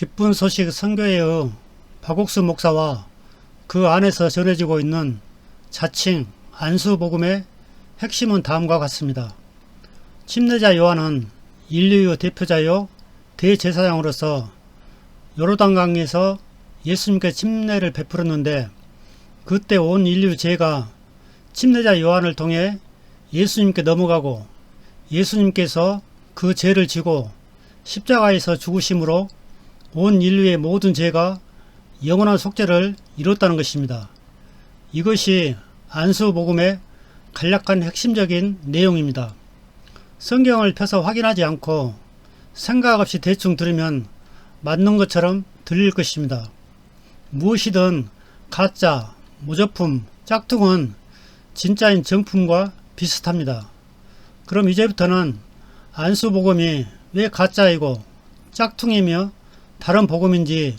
기쁜 소식 선교회의 박옥수 목사와 그 안에서 전해지고 있는 자칭 안수복음의 핵심은 다음과 같습니다. 침례자 요한은 인류의 대표자요 대제사장으로서 요르단강에서 예수님께 침례를 베풀었는데, 그때 온 인류 죄가 침례자 요한을 통해 예수님께 넘어가고 예수님께서 그 죄를 지고 십자가에서 죽으심으로 온 인류의 모든 죄가 영원한 속죄를 이뤘다는 것입니다. 이것이 안수복음의 간략한 핵심적인 내용입니다. 성경을 펴서 확인하지 않고 생각 없이 대충 들으면 맞는 것처럼 들릴 것입니다. 무엇이든 가짜, 모조품, 짝퉁은 진짜인 정품과 비슷합니다. 그럼 이제부터는 안수복음이 왜 가짜이고 짝퉁이며 다른 복음인지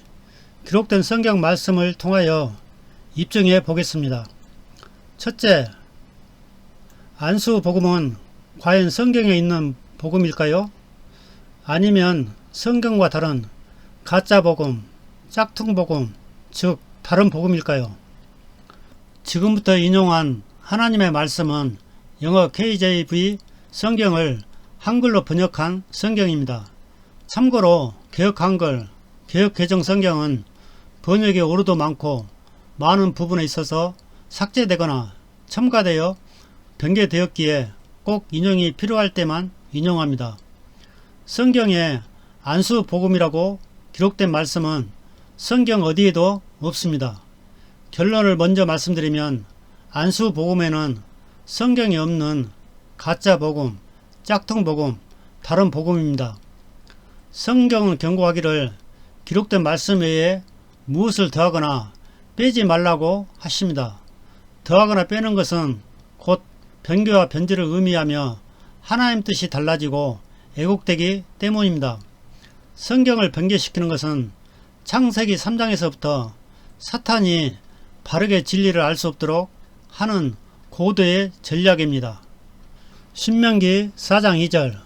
기록된 성경 말씀을 통하여 입증해 보겠습니다. 첫째, 안수복음은 과연 성경에 있는 복음일까요? 아니면 성경과 다른 가짜복음, 짝퉁복음, 즉 다른 복음일까요? 지금부터 인용한 하나님의 말씀은 영어 KJV 성경을 한글로 번역한 성경입니다. 참고로 개역 한글, 개역 개정 성경은 번역의 오류도 많고 많은 부분에 있어서 삭제되거나 첨가되어 변개되었기에 꼭 인용이 필요할 때만 인용합니다. 성경에 안수복음이라고 기록된 말씀은 성경 어디에도 없습니다. 결론을 먼저 말씀드리면 안수복음에는 성경에 없는 가짜복음, 짝퉁복음, 다른 복음입니다. 성경은 경고하기를 기록된 말씀 외에 무엇을 더하거나 빼지 말라고 하십니다. 더하거나 빼는 것은 곧 변교와 변질을 의미하며 하나님 뜻이 달라지고 왜곡되기 때문입니다. 성경을 변개시키는 것은 창세기 3장에서부터 사탄이 바르게 진리를 알 수 없도록 하는 고도의 전략입니다. 신명기 4장 2절,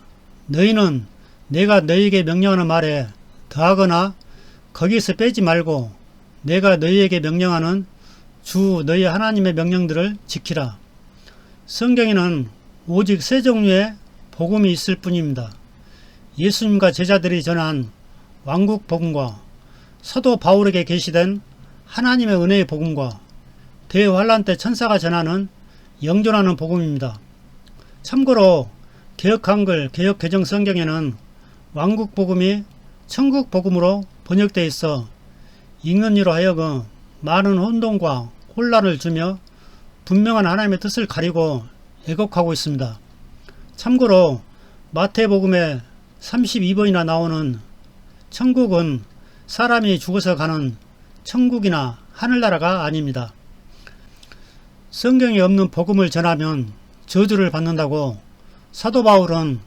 너희는 내가 너희에게 명령하는 말에 더하거나 거기에서 빼지 말고 내가 너희에게 명령하는 주 너희 하나님의 명령들을 지키라. 성경에는 오직 세 종류의 복음이 있을 뿐입니다. 예수님과 제자들이 전한 왕국 복음과 사도 바울에게 계시된 하나님의 은혜의 복음과 대환란 때 천사가 전하는 영존하는 복음입니다. 참고로 개역 한글, 개역 개정 성경에는 왕국 복음이 천국 복음으로 번역되어 있어 읽는 이로 하여금 많은 혼동과 혼란을 주며 분명한 하나님의 뜻을 가리고 왜곡하고 있습니다. 참고로 마태복음에 32번이나 나오는 천국은 사람이 죽어서 가는 천국이나 하늘나라가 아닙니다. 성경에 없는 복음을 전하면 저주를 받는다고 사도 바울은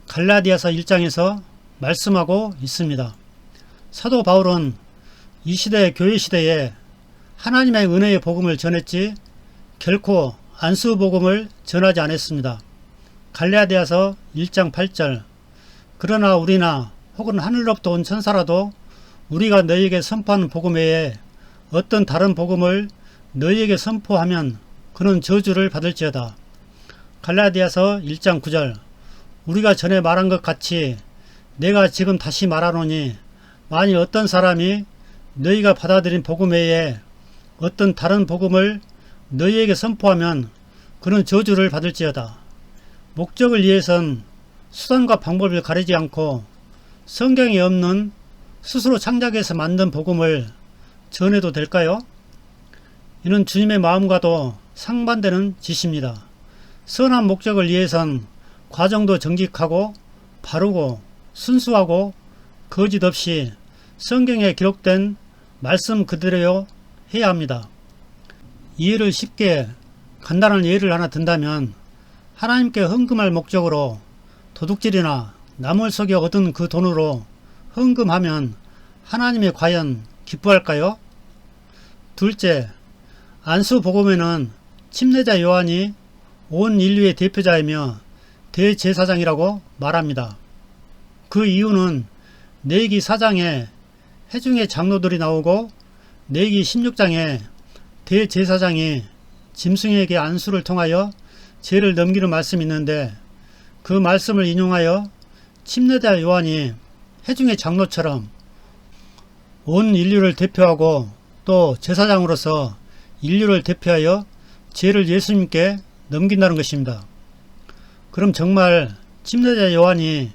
갈라디아서 1장에서 말씀하고 있습니다. 사도 바울은 이 시대 교회 시대에 하나님의 은혜의 복음을 전했지 결코 안수복음을 전하지 않았습니다. 갈라디아서 1장 8절, 그러나 우리나 혹은 하늘로부터 온 천사라도 우리가 너희에게 선포하는 복음 외에 어떤 다른 복음을 너희에게 선포하면 그는 저주를 받을지어다. 갈라디아서 1장 9절, 우리가 전에 말한 것 같이 내가 지금 다시 말하노니 만일 어떤 사람이 너희가 받아들인 복음 외에 어떤 다른 복음을 너희에게 선포하면 그는 저주를 받을지어다. 목적을 위해선 수단과 방법을 가리지 않고 성경에 없는 스스로 창작해서 만든 복음을 전해도 될까요? 이는 주님의 마음과도 상반되는 짓입니다. 선한 목적을 위해선 과정도 정직하고 바르고 순수하고 거짓 없이 성경에 기록된 말씀 그대로 해야 합니다. 이해를 쉽게 간단한 예를 하나 든다면 하나님께 헌금할 목적으로 도둑질이나 남을 속여 얻은 그 돈으로 헌금하면 하나님이 과연 기뻐할까요? 둘째, 안수복음에는 침례자 요한이 온 인류의 대표자이며 대제사장이라고 말합니다. 그 이유는 레위기 4장에 회중의 장로들이 나오고 레위기 16장에 대제사장이 짐승에게 안수를 통하여 죄를 넘기는 말씀이 있는데 그 말씀을 인용하여 침례자 요한이 회중의 장로처럼 온 인류를 대표하고 또 제사장으로서 인류를 대표하여 죄를 예수님께 넘긴다는 것입니다. 그럼 정말 침례자 요한이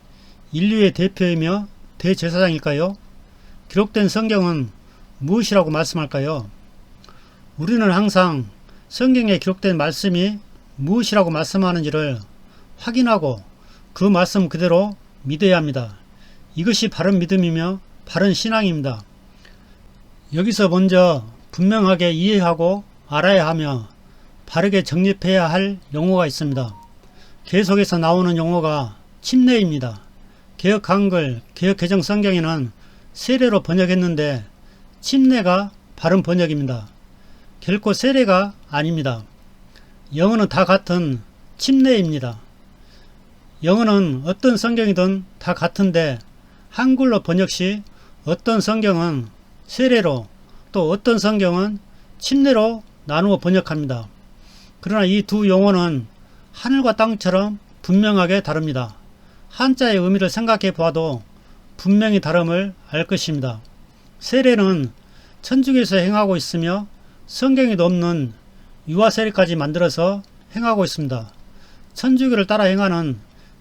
인류의 대표이며 대제사장일까요? 기록된 성경은 무엇이라고 말씀할까요? 우리는 항상 성경에 기록된 말씀이 무엇이라고 말씀하는지를 확인하고 그 말씀 그대로 믿어야 합니다. 이것이 바른 믿음이며 바른 신앙입니다. 여기서 먼저 분명하게 이해하고 알아야 하며 바르게 정립해야 할 용어가 있습니다. 계속해서 나오는 용어가 침례입니다. 개역 한글, 개역 개정 성경에는 세례로 번역했는데 침례가 바른 번역입니다. 결코 세례가 아닙니다. 영어는 다 같은 침례입니다. 영어는 어떤 성경이든 다 같은데 한글로 번역 시 어떤 성경은 세례로 또 어떤 성경은 침례로 나누어 번역합니다. 그러나 이 두 용어는 하늘과 땅처럼 분명하게 다릅니다. 한자의 의미를 생각해 보아도 분명히 다름을 알 것입니다. 세례는 천주교에서 행하고 있으며 성경에도 없는 유아세례까지 만들어서 행하고 있습니다. 천주교를 따라 행하는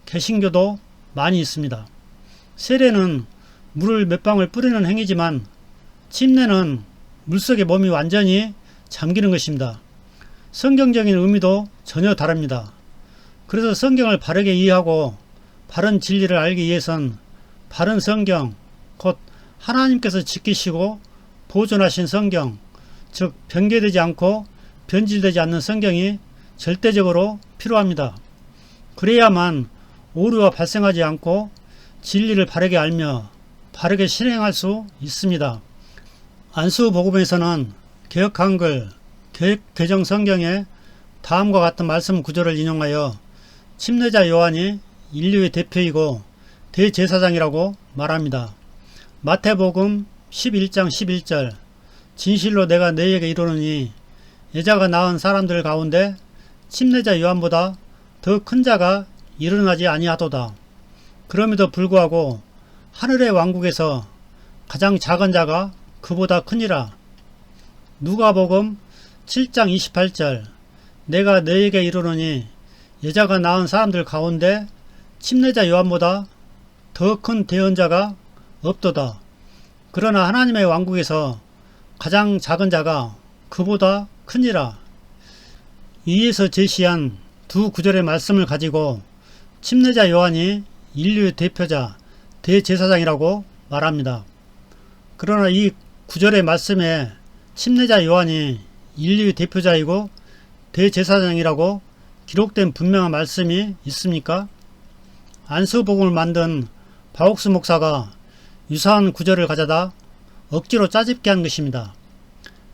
개신교도 많이 있습니다. 세례는 물을 몇 방울 뿌리는 행위지만 침례는 물속에 몸이 완전히 잠기는 것입니다. 성경적인 의미도 전혀 다릅니다. 그래서 성경을 바르게 이해하고 바른 진리를 알기 위해선 바른 성경, 곧 하나님께서 지키시고 보존하신 성경, 즉 변개되지 않고 변질되지 않는 성경이 절대적으로 필요합니다. 그래야만 오류가 발생하지 않고 진리를 바르게 알며 바르게 실행할 수 있습니다. 안수복음에서는 개역 한글, 개역 개정 성경에 다음과 같은 말씀 구절을 인용하여 침례자 요한이 인류의 대표이고 대제사장이라고 말합니다. 마태복음 11장 11절 진실로 내가 너희에게 이르노니 여자가 낳은 사람들 가운데 침례자 요한보다 더 큰 자가 일어나지 아니하도다. 그럼에도 불구하고 하늘의 왕국에서 가장 작은 자가 그보다 크니라. 누가복음 7장 28절 내가 너희에게 이르노니 여자가 낳은 사람들 가운데 침례자 요한보다 더 큰 대언자가 없도다. 그러나 하나님의 왕국에서 가장 작은 자가 그보다 크니라. 위에서 제시한 두 구절의 말씀을 가지고 침례자 요한이 인류의 대표자, 대제사장이라고 말합니다. 그러나 이 구절의 말씀에 침례자 요한이 인류의 대표자이고 대제사장이라고 기록된 분명한 말씀이 있습니까? 안수복음을 만든 바옥스 목사가 유사한 구절을 가져다 억지로 짜집게 한 것입니다.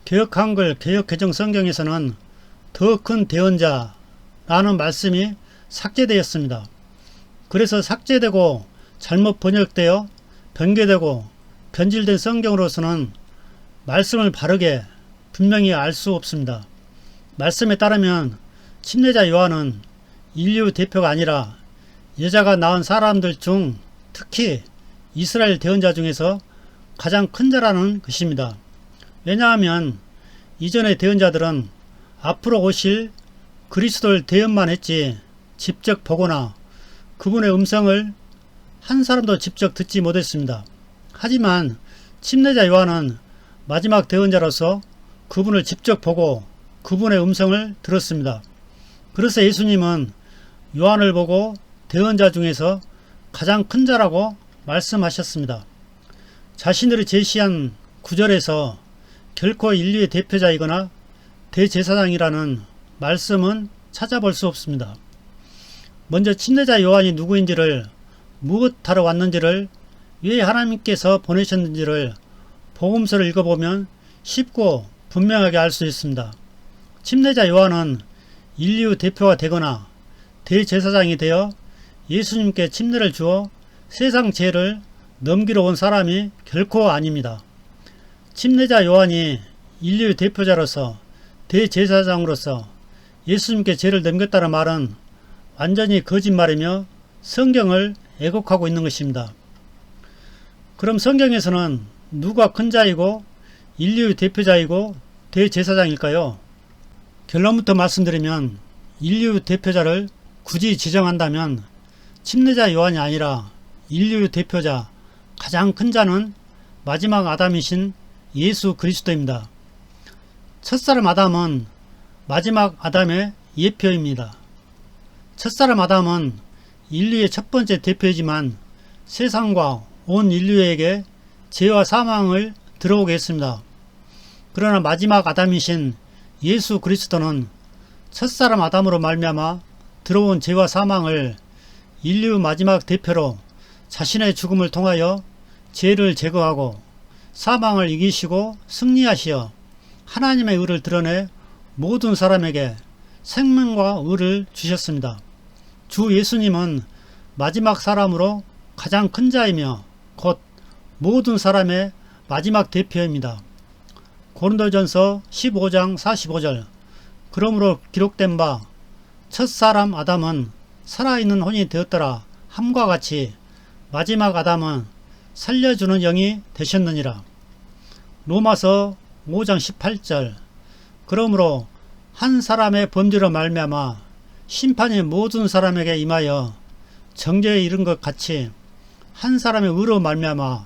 개역 한글, 개역 개정 성경에서는 더 큰 대언자라는 말씀이 삭제되었습니다. 그래서 삭제되고 잘못 번역되어 변개되고 변질된 성경으로서는 말씀을 바르게 분명히 알 수 없습니다. 말씀에 따르면 침례자 요한은 인류 대표가 아니라 여자가 낳은 사람들 중 특히 이스라엘 대언자 중에서 가장 큰 자라는 것입니다. 왜냐하면 이전의 대언자들은 앞으로 오실 그리스도를 대언만 했지 직접 보거나 그분의 음성을 한 사람도 직접 듣지 못했습니다. 하지만 침례자 요한은 마지막 대언자로서 그분을 직접 보고 그분의 음성을 들었습니다. 그래서 예수님은 요한을 보고 대언자 중에서 가장 큰 자라고 말씀하셨습니다. 자신들이 제시한 구절에서 결코 인류의 대표자이거나 대제사장이라는 말씀은 찾아볼 수 없습니다. 먼저 침례자 요한이 누구인지를, 무엇하러 왔는지를, 왜 하나님께서 보내셨는지를 복음서를 읽어보면 쉽고 분명하게 알 수 있습니다. 침례자 요한은 인류 대표가 되거나 대제사장이 되어 예수님께 침례를 주어 세상 죄를 넘기러 온 사람이 결코 아닙니다. 침례자 요한이 인류의 대표자로서 대제사장으로서 예수님께 죄를 넘겼다는 말은 완전히 거짓말이며 성경을 왜곡하고 있는 것입니다. 그럼 성경에서는 누가 큰 자이고 인류의 대표자이고 대제사장일까요? 결론부터 말씀드리면 인류의 대표자를 굳이 지정한다면 침례자 요한이 아니라 인류의 대표자 가장 큰 자는 마지막 아담이신 예수 그리스도입니다. 첫사람 아담은 마지막 아담의 예표입니다. 첫사람 아담은 인류의 첫 번째 대표이지만 세상과 온 인류에게 죄와 사망을 들어오게 했습니다. 그러나 마지막 아담이신 예수 그리스도는 첫사람 아담으로 말미암아 들어온 죄와 사망을 인류 마지막 대표로 자신의 죽음을 통하여 죄를 제거하고 사망을 이기시고 승리하시어 하나님의 의를 드러내 모든 사람에게 생명과 의를 주셨습니다. 주 예수님은 마지막 사람으로 가장 큰 자이며 곧 모든 사람의 마지막 대표입니다. 고린도전서 15장 45절 그러므로 기록된 바 첫사람 아담은 살아있는 혼이 되었더라 함과 같이 마지막 아담은 살려주는 영이 되셨느니라. 로마서 5장 18절 그러므로 한 사람의 범죄로 말미암아 심판이 모든 사람에게 임하여 정죄에 이른 것 같이 한 사람의 의로 말미암아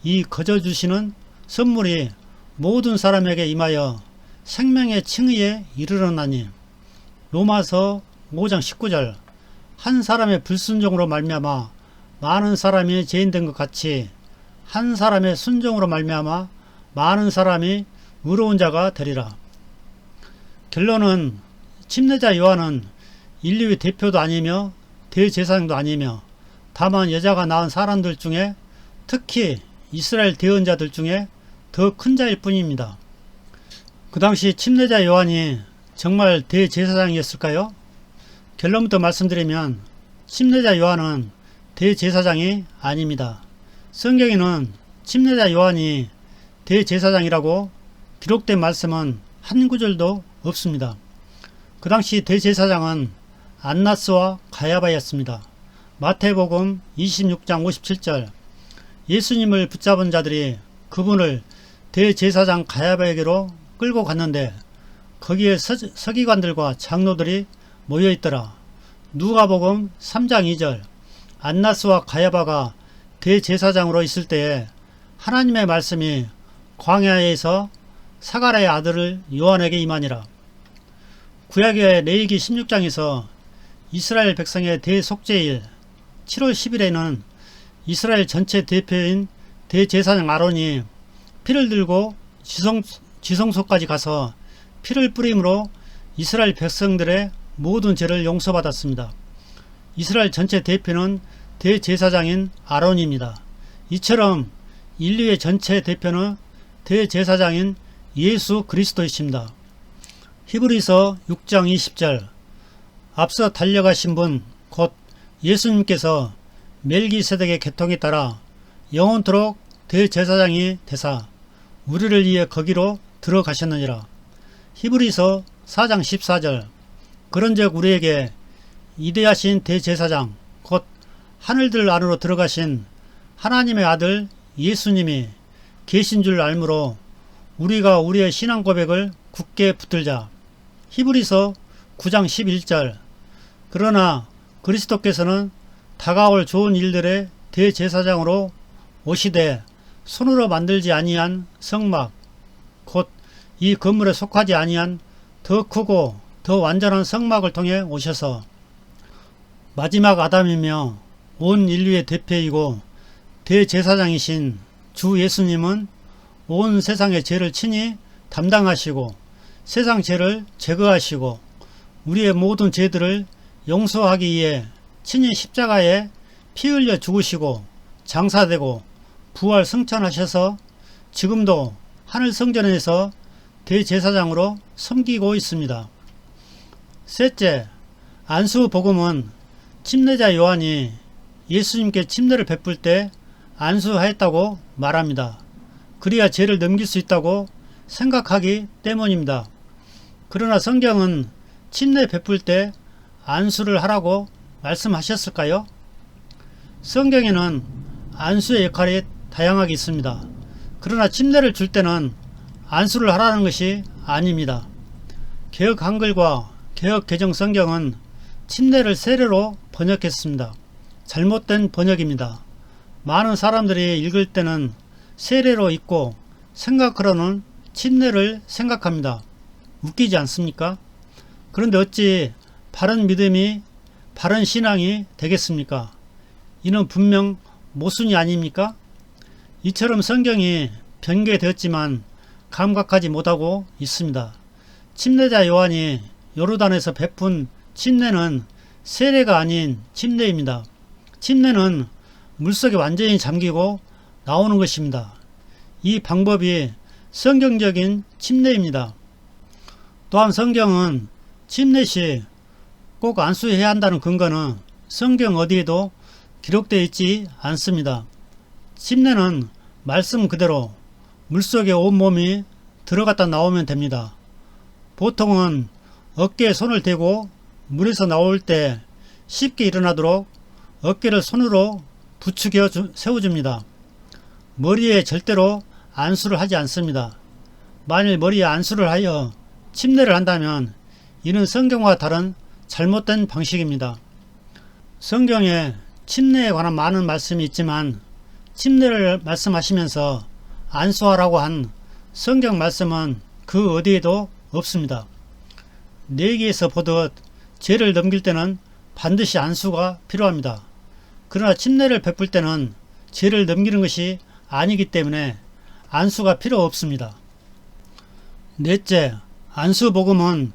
이 거저 주시는 선물이 모든 사람에게 임하여 생명의 칭의에 이르렀나니. 로마서 5장 19절 한 사람의 불순종으로 말미암아 많은 사람이 죄인된 것 같이 한 사람의 순종으로 말미암아 많은 사람이 의로운 자가 되리라. 결론은 침례자 요한은 인류의 대표도 아니며 대제사장도 아니며 다만 여자가 낳은 사람들 중에 특히 이스라엘 대언자들 중에 더 큰 자일 뿐입니다. 그 당시 침례자 요한이 정말 대제사장이었을까요? 결론부터 말씀드리면 침례자 요한은 대제사장이 아닙니다. 성경에는 침례자 요한이 대제사장이라고 기록된 말씀은 한 구절도 없습니다. 그 당시 대제사장은 안나스와 가야바였습니다. 마태복음 26장 57절 예수님을 붙잡은 자들이 그분을 대제사장 가야바에게로 끌고 갔는데 거기에 서기관들과 장로들이 모여있더라. 누가복음 3장 2절 안나스와 가야바가 대제사장으로 있을 때에 하나님의 말씀이 광야에서 사가랴의 아들을 요한에게 임하니라. 구약의 레위기 16장에서 이스라엘 백성의 대속죄일 7월 10일에는 이스라엘 전체 대표인 대제사장 아론이 피를 들고 지성소까지 가서 피를 뿌림으로 이스라엘 백성들의 모든 죄를 용서받았습니다. 이스라엘 전체 대표는 대제사장인 아론입니다. 이처럼 인류의 전체 대표는 대제사장인 예수 그리스도이십니다. 히브리서 6장 20절 앞서 달려가신 분 곧 예수님께서 멜기세덱의 계통에 따라 영원토록 대제사장이 되사 우리를 위해 거기로 들어가셨느니라. 히브리서 4장 14절 그런즉 우리에게 이대하신 대제사장 곧 하늘들 안으로 들어가신 하나님의 아들 예수님이 계신 줄 알므로 우리가 우리의 신앙 고백을 굳게 붙들자. 히브리서 9장 11절 그러나 그리스도께서는 다가올 좋은 일들의 대제사장으로 오시되 손으로 만들지 아니한 성막 곧 이 건물에 속하지 아니한 더 크고 더 완전한 성막을 통해 오셔서 마지막 아담이며 온 인류의 대표이고 대제사장이신 주 예수님은 온 세상의 죄를 친히 담당하시고 세상 죄를 제거하시고 우리의 모든 죄들을 용서하기 위해 친히 십자가에 피 흘려 죽으시고 장사되고 부활 승천하셔서 지금도 하늘 성전에서 대제사장으로 섬기고 있습니다. 셋째, 안수 복음은 침례자 요한이 예수님께 침례를 베풀 때 안수하였다고 말합니다. 그래야 죄를 넘길 수 있다고 생각하기 때문입니다. 그러나 성경은 침례 베풀 때 안수를 하라고 말씀하셨을까요? 성경에는 안수의 역할이 다양하게 있습니다. 그러나 침례를 줄 때는 안수를 하라는 것이 아닙니다. 개역 한글과 개역 개정 성경은 침례를 세례로 번역했습니다. 잘못된 번역입니다. 많은 사람들이 읽을 때는 세례로 읽고 생각으로는 침례를 생각합니다. 웃기지 않습니까? 그런데 어찌 바른 믿음이 바른 신앙이 되겠습니까? 이는 분명 모순이 아닙니까? 이처럼 성경이 변개되었지만 감각하지 못하고 있습니다. 침례자 요한이 요르단에서 베푼 침례는 세례가 아닌 침례입니다. 침례는 물속에 완전히 잠기고 나오는 것입니다. 이 방법이 성경적인 침례입니다. 또한 성경은 침례 시 꼭 안수해야 한다는 근거는 성경 어디에도 기록되어 있지 않습니다. 침례는 말씀 그대로 물속에 온몸이 들어갔다 나오면 됩니다. 보통은 어깨에 손을 대고 물에서 나올 때 쉽게 일어나도록 어깨를 손으로 부추겨 세워줍니다. 머리에 절대로 안수를 하지 않습니다. 만일 머리에 안수를 하여 침례를 한다면 이는 성경과 다른 잘못된 방식입니다. 성경에 침례에 관한 많은 말씀이 있지만 침례를 말씀하시면서 안수하라고 한 성경 말씀은 그 어디에도 없습니다. 내기에서 보듯 죄를 넘길 때는 반드시 안수가 필요합니다. 그러나 침례를 베풀 때는 죄를 넘기는 것이 아니기 때문에 안수가 필요 없습니다. 넷째, 안수 복음은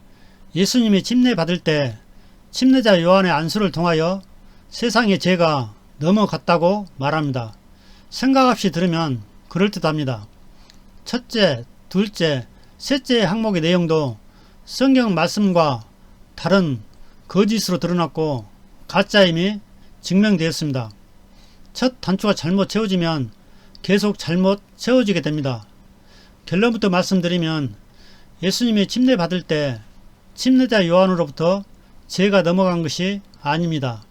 예수님이 침례 받을 때 침례자 요한의 안수를 통하여 세상의 죄가 넘어갔다고 말합니다. 생각 없이 들으면 그럴듯합니다. 첫째, 둘째, 셋째 항목의 내용도 성경 말씀과 다른 거짓으로 드러났고 가짜임이 증명되었습니다. 첫 단추가 잘못 채워지면 계속 잘못 채워지게 됩니다. 결론부터 말씀드리면 예수님이 침례 받을 때 침례자 요한으로부터 죄가 넘어간 것이 아닙니다.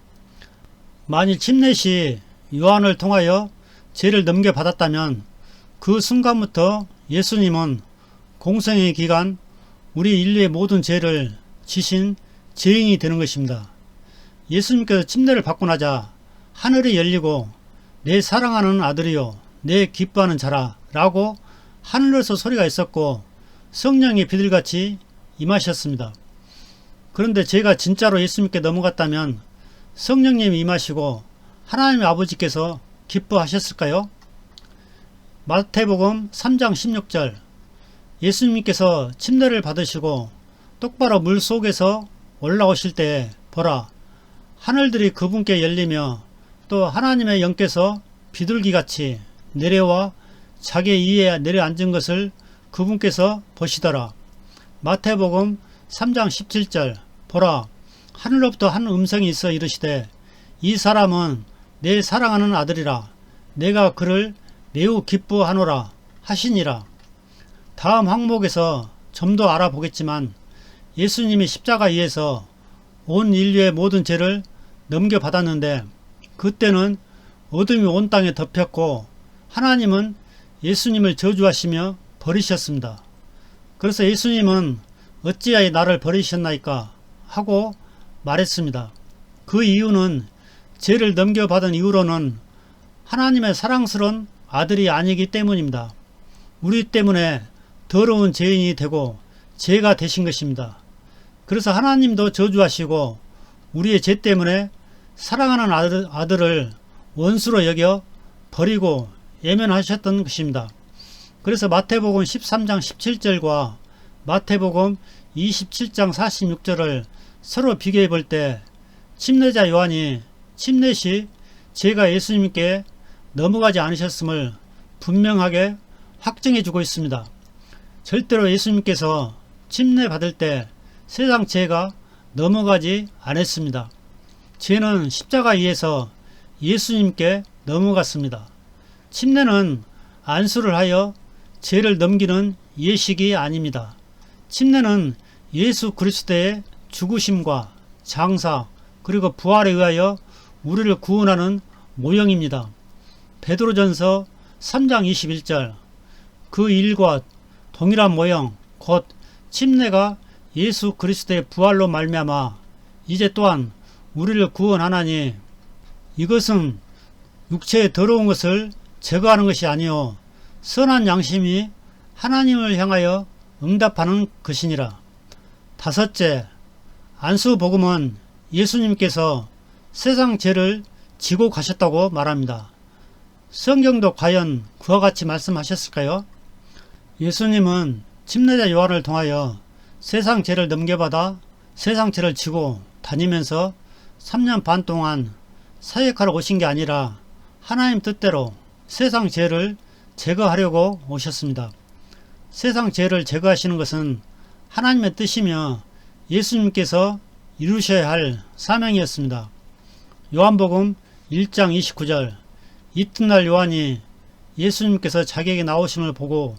만일 침례 시 요한을 통하여 죄를 넘겨받았다면 그 순간부터 예수님은 공생의 기간 우리 인류의 모든 죄를 지신 죄인이 되는 것입니다. 예수님께서 침례를 받고 나자 하늘이 열리고 내 사랑하는 아들이요 내 기뻐하는 자라 라고 하늘에서 소리가 있었고 성령이 비둘같이 임하셨습니다. 그런데 죄가 진짜로 예수님께 넘어갔다면 성령님이 임하시고 하나님의 아버지께서 기뻐하셨을까요? 마태복음 3장 16절 예수님께서 침례를 받으시고 똑바로 물 속에서 올라오실 때에 보라 하늘들이 그분께 열리며 또 하나님의 영께서 비둘기같이 내려와 자기 위에 내려앉은 것을 그분께서 보시더라. 마태복음 3장 17절 보라 하늘로부터 한 음성이 있어 이르시되 이 사람은 내 사랑하는 아들이라 내가 그를 매우 기뻐하노라 하시니라. 다음 항목에서 좀 더 알아보겠지만 예수님이 십자가 위에서 온 인류의 모든 죄를 넘겨받았는데 그때는 어둠이 온 땅에 덮였고 하나님은 예수님을 저주하시며 버리셨습니다. 그래서 예수님은 어찌하여 나를 버리셨나이까 하고 말했습니다. 그 이유는 죄를 넘겨받은 이후로는 하나님의 사랑스러운 아들이 아니기 때문입니다. 우리 때문에 더러운 죄인이 되고 죄가 되신 것입니다. 그래서 하나님도 저주하시고 우리의 죄 때문에 사랑하는 아들을 원수로 여겨 버리고 예면하셨던 것입니다. 그래서 마태복음 13장 17절과 마태복음 27장 46절을 서로 비교해 볼 때 침례자 요한이 침례 시 죄가 예수님께 넘어가지 않으셨음을 분명하게 확증해 주고 있습니다. 절대로 예수님께서 침례 받을 때 세상 죄가 넘어가지 않았습니다. 죄는 십자가 위에서 예수님께 넘어갔습니다. 침례는 안수를 하여 죄를 넘기는 예식이 아닙니다. 침례는 예수 그리스도의 죽으심과 장사 그리고 부활에 의하여 우리를 구원하는 모형입니다. 베드로전서 3장 21절 그 일과 동일한 모형 곧 침례가 예수 그리스도의 부활로 말미암아 이제 또한 우리를 구원하나니 이것은 육체의 더러운 것을 제거하는 것이 아니요 선한 양심이 하나님을 향하여 응답하는 것이니라. 다섯째, 안수복음은 예수님께서 세상 죄를 지고 가셨다고 말합니다. 성경도 과연 그와 같이 말씀하셨을까요? 예수님은 침례자 요한을 통하여 세상 죄를 넘겨받아 세상 죄를 지고 다니면서 3년 반 동안 사역하러 오신 게 아니라 하나님 뜻대로 세상 죄를 제거하려고 오셨습니다. 세상 죄를 제거하시는 것은 하나님의 뜻이며 예수님께서 이루셔야 할 사명이었습니다. 요한복음 1장 29절 이튿날 요한이 예수님께서 자기에게 나오심을 보고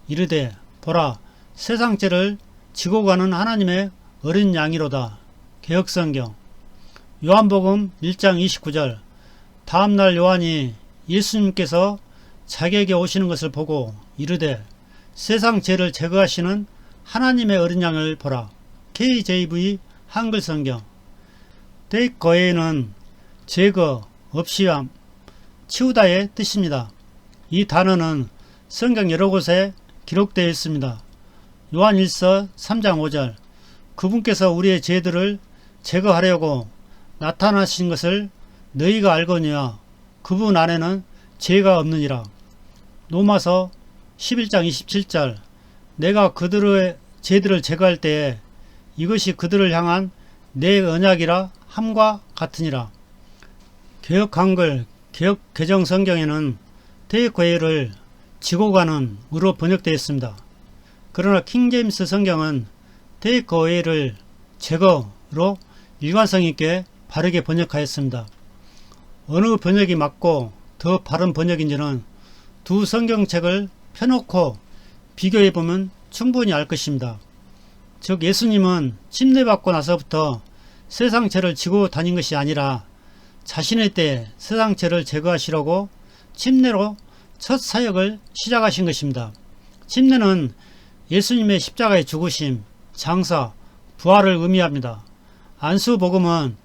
이르되 보라 세상 죄를 지고 가는 하나님의 어린 양이로다. 개역성경. 요한복음 1장 29절 다음날 요한이 예수님께서 자기에게 오시는 것을 보고 이르되 세상 죄를 제거하시는 하나님의 어린 양을 보라. KJV 한글성경. 데이거에는 제거, 없이함, 치우다의 뜻입니다. 이 단어는 성경 여러 곳에 기록되어 있습니다. 요한일서 3장 5절 그분께서 우리의 죄들을 제거하려고 나타나신 것을 너희가 알거니와 그분 안에는 죄가 없느니라. 로마서 11장 27절 내가 그들의 죄들을 제거할 때에 이것이 그들을 향한 내 언약이라 함과 같으니라. 개역 한글 개역 개정 성경에는 테이크웨이를 지고 가는 으로 번역되어 있습니다. 그러나 킹제임스 성경은 테이크웨이를 제거로 일관성 있게 바르게 번역하였습니다. 어느 번역이 맞고 더 바른 번역인지는 두 성경책을 펴놓고 비교해보면 충분히 알 것입니다. 즉 예수님은 침례받고 나서부터 세상 죄를 지고 다닌 것이 아니라 자신의 때에 세상 죄를 제거하시려고 침례로 첫 사역을 시작하신 것입니다. 침례는 예수님의 십자가의 죽으심, 장사, 부활을 의미합니다. 안수복음은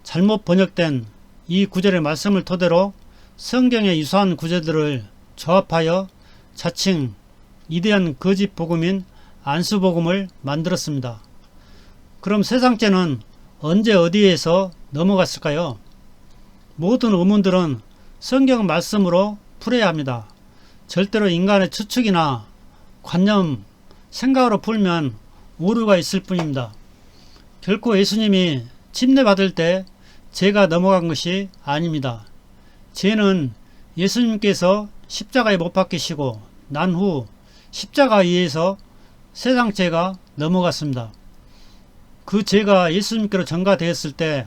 잘못 번역된 이 구절의 말씀을 토대로 성경의 유사한 구절들을 조합하여 자칭 이대한 거짓 복음인 안수복음을 만들었습니다. 그럼 세상죄는 언제 어디에서 넘어갔을까요? 모든 의문들은 성경 말씀으로 풀어야 합니다. 절대로 인간의 추측이나 관념, 생각으로 풀면 오류가 있을 뿐입니다. 결코 예수님이 침례받을 때 죄가 넘어간 것이 아닙니다. 죄는 예수님께서 십자가에 못 박히시고 난 후 십자가에 의해서 세상 죄가 넘어갔습니다. 그 죄가 예수님께로 전가되었을 때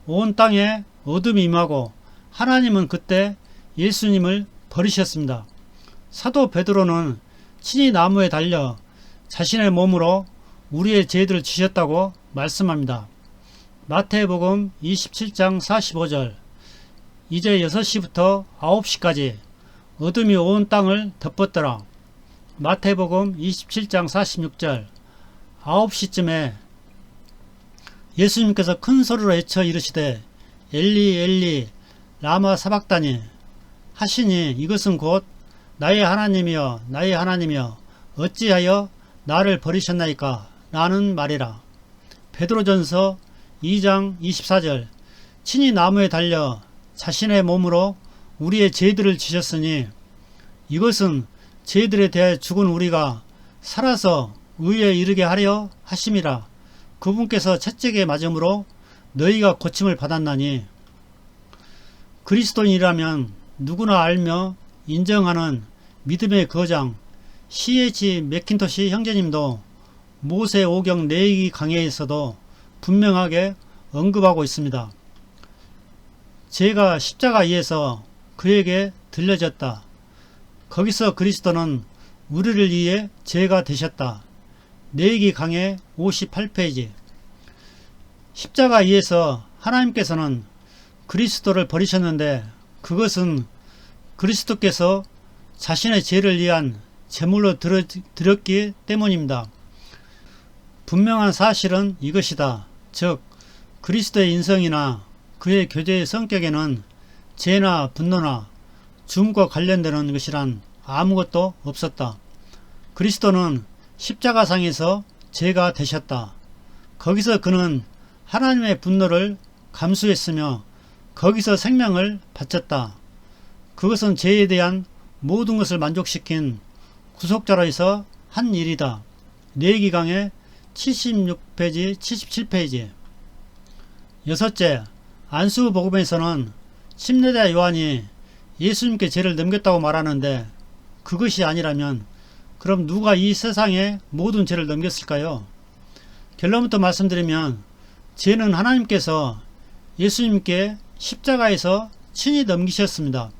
온 땅에 어둠이 임하고 하나님은 그때 예수님을 버리셨습니다. 사도 베드로는 친히 나무에 달려 자신의 몸으로 우리의 죄들을 지셨다고 말씀합니다. 마태복음 27장 45절 이제 6시부터 9시까지 어둠이 온 땅을 덮었더라. 마태복음 27장 46절 9시쯤에 예수님께서 큰 소리로 외쳐 이르시되 엘리 엘리 라마 사박다니 하시니 이것은 곧 나의 하나님이여 나의 하나님이여 어찌하여 나를 버리셨나이까 라는 말이라. 베드로전서 2장 24절 친히 나무에 달려 자신의 몸으로 우리의 죄들을 지셨으니 이것은 죄들에 대해 죽은 우리가 살아서 의에 이르게 하려 하심이라. 그분께서 채찍에 맞음으로 너희가 고침을 받았나니 그리스도인이라면 누구나 알며 인정하는 믿음의 거장 C.H. 맥킨토시 형제님도 모세 오경 내기 강해에서도 분명하게 언급하고 있습니다. 죄가 십자가에 의해서 그에게 들려졌다. 거기서 그리스도는 우리를 위해 죄가 되셨다. 레위기 강해 58페이지. 십자가 위에서 하나님께서는 그리스도를 버리셨는데 그것은 그리스도께서 자신의 죄를 위한 제물로 드렸기 때문입니다. 분명한 사실은 이것이다. 즉 그리스도의 인성이나 그의 교제의 성격에는 죄나 분노나 죽음과 관련되는 것이란 아무것도 없었다. 그리스도는 십자가상에서 죄가 되셨다. 거기서 그는 하나님의 분노를 감수했으며 거기서 생명을 바쳤다. 그것은 죄에 대한 모든 것을 만족시킨 구속자로서 한 일이다. 레위기강의 76페이지, 77페이지. 여섯째, 안수복음에서는 침례자 요한이 예수님께 죄를 넘겼다고 말하는데 그것이 아니라면 그럼 누가 이 세상에 모든 죄를 넘겼을까요? 결론부터 말씀드리면 죄는 하나님께서 예수님께 십자가에서 친히 넘기셨습니다.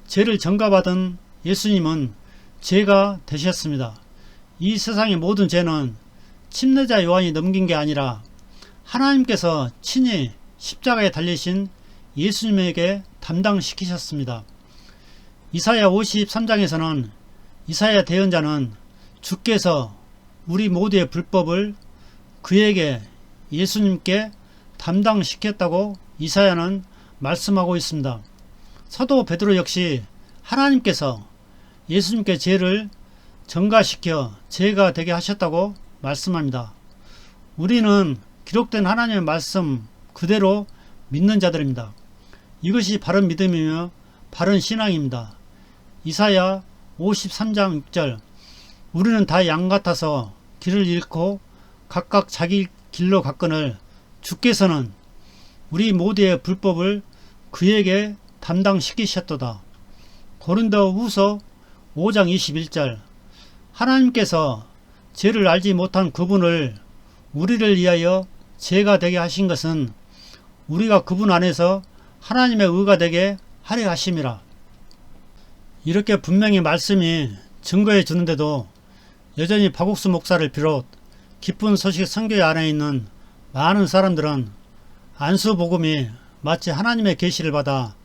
죄를 전가받은 예수님은 죄가 되셨습니다. 이 세상의 모든 죄는 침례자 요한이 넘긴 게 아니라 하나님께서 친히 십자가에 달리신 예수님에게 담당시키셨습니다. 이사야 53장에서는 이사야 대언자는 주께서 우리 모두의 불법을 그에게 예수님께 담당시켰다고 이사야는 말씀하고 있습니다. 사도 베드로 역시 하나님께서 예수님께 죄를 전가시켜 죄가 되게 하셨다고 말씀합니다. 우리는 기록된 하나님의 말씀 그대로 믿는 자들입니다. 이것이 바른 믿음이며 바른 신앙입니다. 이사야 53장 6절. 우리는 다 양 같아서 길을 잃고 각각 자기 길로 갔거늘 주께서는 우리 모두의 불법을 그에게 담당시키셨도다. 고린도 후서 5장 21절. 하나님께서 죄를 알지 못한 그분을 우리를 위하여 죄가 되게 하신 것은 우리가 그분 안에서 하나님의 의가 되게 하려 하심이라. 이렇게 분명히 말씀이 증거해 주는데도 여전히 박옥수 목사를 비롯 기쁜 소식 선교회 안에 있는 많은 사람들은 안수복음이 마치 하나님의 계시를 받아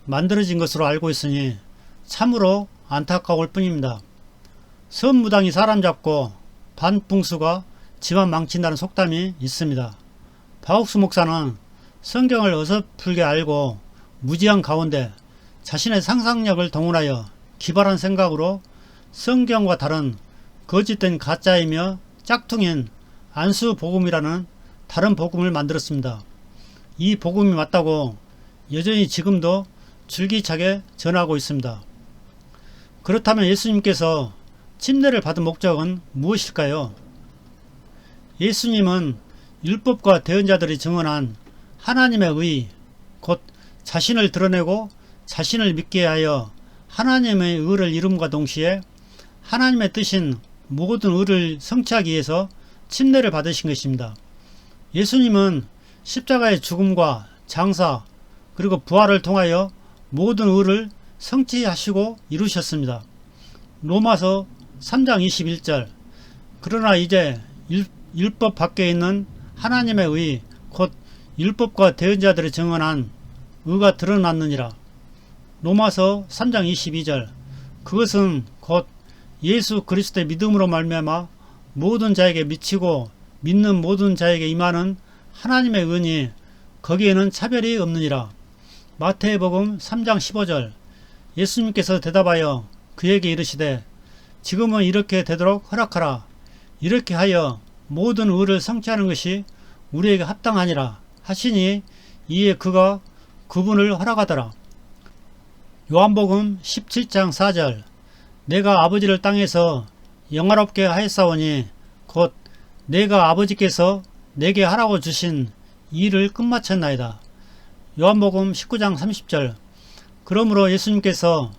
만들어진 것으로 알고 있으니 참으로 안타까울 뿐입니다. 선무당이 사람 잡고 반풍수가 집안 망친다는 속담이 있습니다. 박옥수 목사는 성경을 어설프게 알고 무지한 가운데 자신의 상상력을 동원하여 기발한 생각으로 성경과 다른 거짓된 가짜이며 짝퉁인 안수복음이라는 다른 복음을 만들었습니다. 이 복음이 맞다고 여전히 지금도 줄기차게 전하고 있습니다. 그렇다면 예수님께서 침례를 받은 목적은 무엇일까요? 예수님은 율법과 대언자들이 증언한 하나님의 의, 곧 자신을 드러내고 자신을 믿게 하여 하나님의 의를 이룸과 동시에 하나님의 뜻인 모든 의를 성취하기 위해서 침례를 받으신 것입니다. 예수님은 십자가의 죽음과 장사 그리고 부활을 통하여 모든 의를 성취하시고 이루셨습니다. 로마서 3장 21절. 그러나 이제 율법 밖에 있는 하나님의 의, 곧 율법과 대언자들이 증언한 의가 드러났느니라. 로마서 3장 22절. 그것은 곧 예수 그리스도의 믿음으로 말미암아 모든 자에게 미치고 믿는 모든 자에게 임하는 하나님의 은이 거기에는 차별이 없느니라. 마태복음 3장 15절. 예수님께서 대답하여 그에게 이르시되 지금은 이렇게 되도록 허락하라. 이렇게 하여 모든 의를 성취하는 것이 우리에게 합당하니라 하시니 이에 그가 그분을 허락하더라. 요한복음 17장 4절. 내가 아버지를 땅에서 영화롭게 하였사오니 곧 내가 아버지께서 내게 하라고 주신 일을 끝마쳤나이다. 요한복음 19장 30절. 그러므로 예수님께서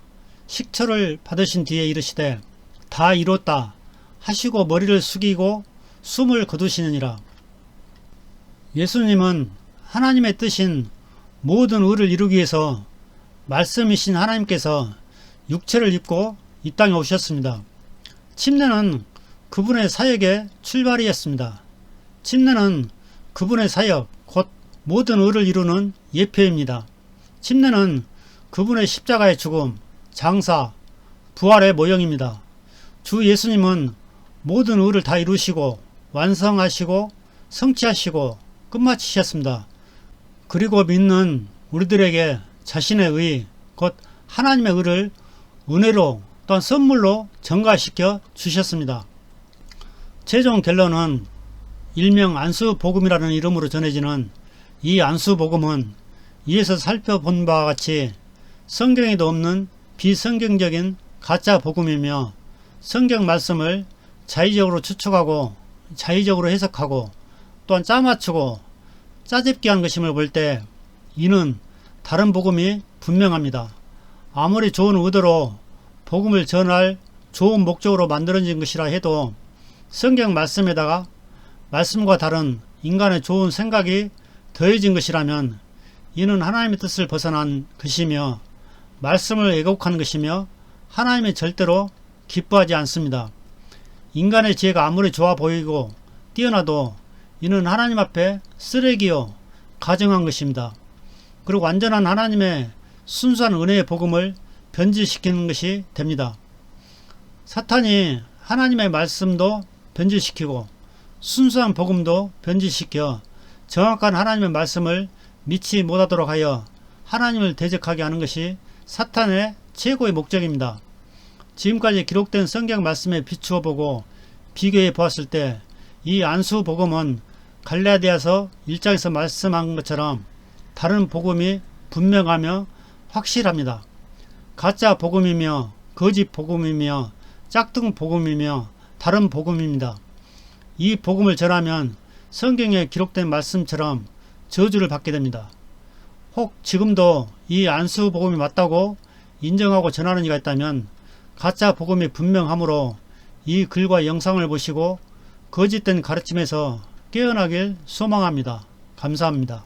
식초를 받으신 뒤에 이르시되 다 이뤘다 하시고 머리를 숙이고 숨을 거두시느니라. 예수님은 하나님의 뜻인 모든 의를 이루기 위해서 말씀이신 하나님께서 육체를 입고 이 땅에 오셨습니다. 침례는 그분의 사역의 출발이었습니다. 침례는 그분의 사역, 곧 모든 의를 이루는 예표입니다. 침례는 그분의 십자가의 죽음, 장사, 부활의 모형입니다. 주 예수님은 모든 의를 다 이루시고 완성하시고 성취하시고 끝마치셨습니다. 그리고 믿는 우리들에게 자신의 의, 곧 하나님의 의를 은혜로 또한 선물로 전가시켜 주셨습니다. 최종 결론은 일명 안수복음이라는 이름으로 전해지는 이 안수복음은 위에서 살펴본 바와 같이 성경에도 없는 비성경적인 가짜 복음이며 성경 말씀을 자의적으로 추측하고 자의적으로 해석하고 또한 짜맞추고 짜집기 한 것임을 볼 때 이는 다른 복음이 분명합니다. 아무리 좋은 의도로 복음을 전할 좋은 목적으로 만들어진 것이라 해도 성경 말씀에다가 말씀과 다른 인간의 좋은 생각이 더해진 것이라면 이는 하나님의 뜻을 벗어난 것이며 말씀을 왜곡한 것이며 하나님이 절대로 기뻐하지 않습니다. 인간의 지혜가 아무리 좋아 보이고 뛰어나도 이는 하나님 앞에 쓰레기요 가증한 것입니다. 그리고 완전한 하나님의 순수한 은혜의 복음을 변질시키는 것이 됩니다. 사탄이 하나님의 말씀도 변질시키고 순수한 복음도 변질시켜 정확한 하나님의 말씀을 믿지 못하도록 하여 하나님을 대적하게 하는 것이 사탄의 최고의 목적입니다. 지금까지 기록된 성경 말씀에 비추어 보고 비교해 보았을 때 이 안수 복음은 갈라디아서 1장에서 말씀한 것처럼 다른 복음이 분명하며 확실합니다. 가짜 복음이며 거짓 복음이며 짝퉁 복음이며 다른 복음입니다. 이 복음을 전하면 성경에 기록된 말씀처럼 저주를 받게 됩니다. 혹 지금도 이 안수 복음이 맞다고 인정하고 전하는 이가 있다면 가짜 복음이 분명하므로 이 글과 영상을 보시고 거짓된 가르침에서 깨어나길 소망합니다. 감사합니다.